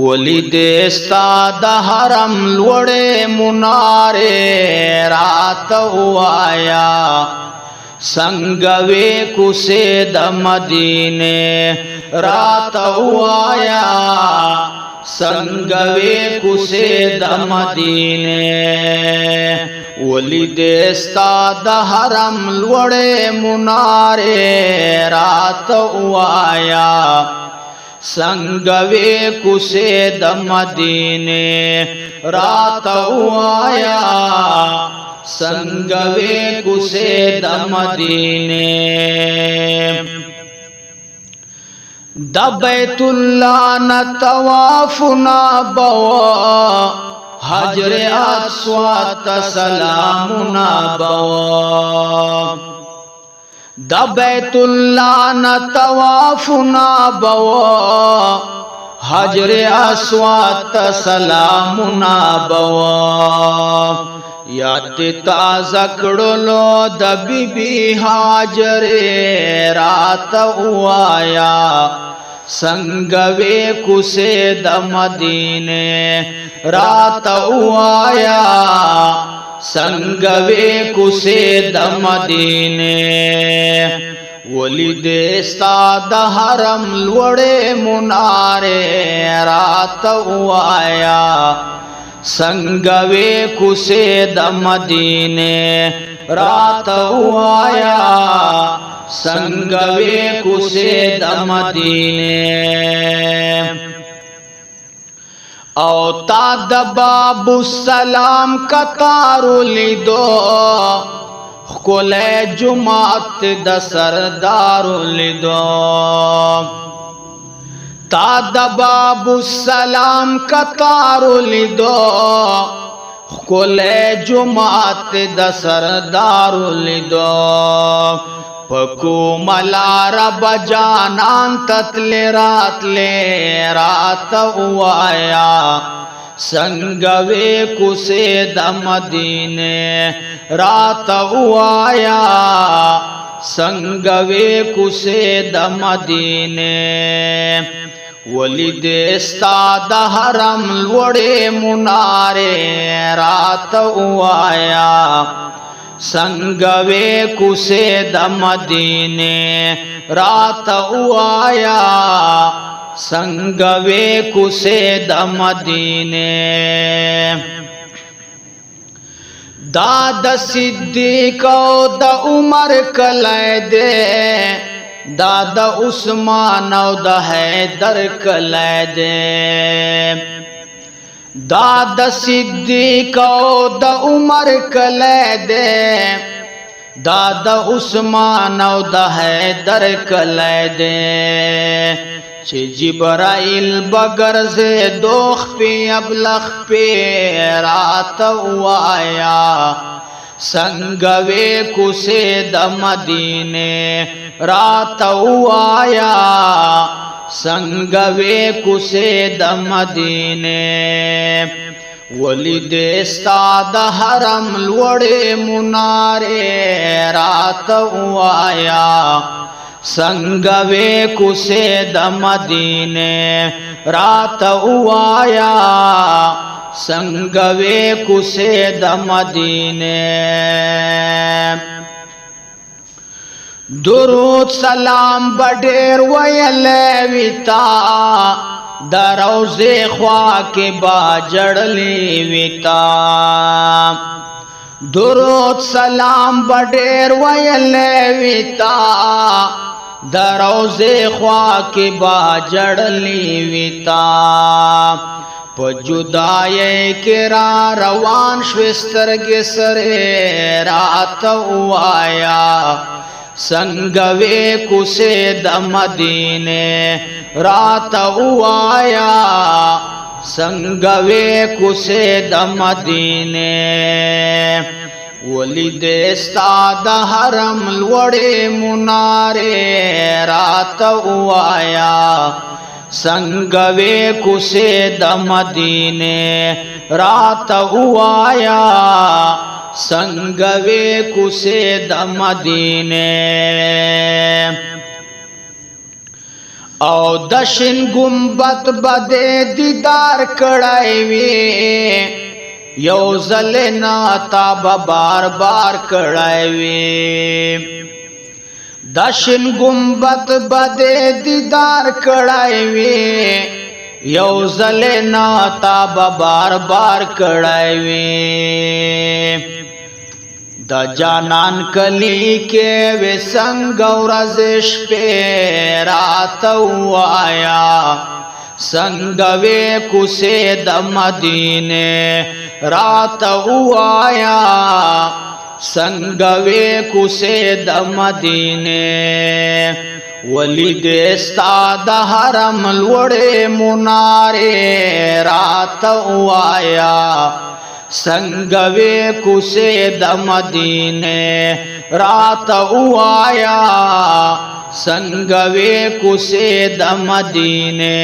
ولید استا د حرم لوړې منارې رات وایا څنګه وې کوسه د مدینه رات وایا څنګه وې کوسه د مدینه ولید استا د حرم لوړې منارې رات وایا څنګه وې کوسه د مدینه رات وایا څنګه وې کوسه د مدینه د بیت الله نطوافنا بوا حجر اسود سلامنا بوا د بیت الله نطوافنا بوا حجر اسود سلامنا بوا یاد تازه کړلو د بیبي هاجر رات وایا څنګه وې کوسه د مدینه رات وایا څنګه وې کوسه د مدینه ولید استا د حرم لوړې منارې رات وایا څنګه وې کوسه د مدینه رات وایا څنګه وې کوسه د مدینه او تا د باب السلام قطار لیدو خله جمعت د سردار لیدو تا د باب السلام قطار لیدو خله جمعت د سردار لیدو پکو ملار بجانان تتل رات وایا څنګه وې کوسه د مدینه رات وایا څنګه وې کوسه د مدینه ولید استا د حرم لوړې منارې رات وایا څنګه وې کوسه د مدینه رات وایا څنګه وې کوسه د مدینه دا د صدیق او د عمر کله دې دا د عثمان او د حیدر کله دې دا د صدیق او د عمر کله دې دا د عثمان او د حیدر کله دې چې جبرائیل بغرزه دوخ په ابلغ په رات وایا څنګه وې کوسه د مدینه رات وایا څنګه وې کوسه د مدینه ولید استا د حرم لوړې منارې رات وایا څنګه وې کوسه د مدینه رات وایا څنګه وې کوسه د مدینه درود سلام بډیر ویلې وتا د روزه خوا کې باجړلې وتا درود سلام بډیر ویلې وتا د روزه خوا کې باجړلې وتا په جدای کې را روان شوسترګې سره رات وایا څنګه وې کوسه د مدینه رات وایا څنګه وې کوسه د مدینه ولید استا د حرم لوړې منارې رات وایا څنګه وې کوسه د مدینه رات وایا څنګه وې کوسه د مدینه او دشن گنبد بده دیدار کړای وی یو ځل ناتا بار بار کړای وی دشن گنبد بده دیدار کړای وی یو ځل ناتا بار بار کړای وی د جانان کلی کې وسنګ ورځ شپه رات وایا څنګه وې کوسه د مدینه رات وایا څنګه وې کوسه د مدینه ولید استاد حرم لوړې مناره رات وایا څنګه وې کوسه د مدینه رات وایا څنګه وې کوسه د مدینه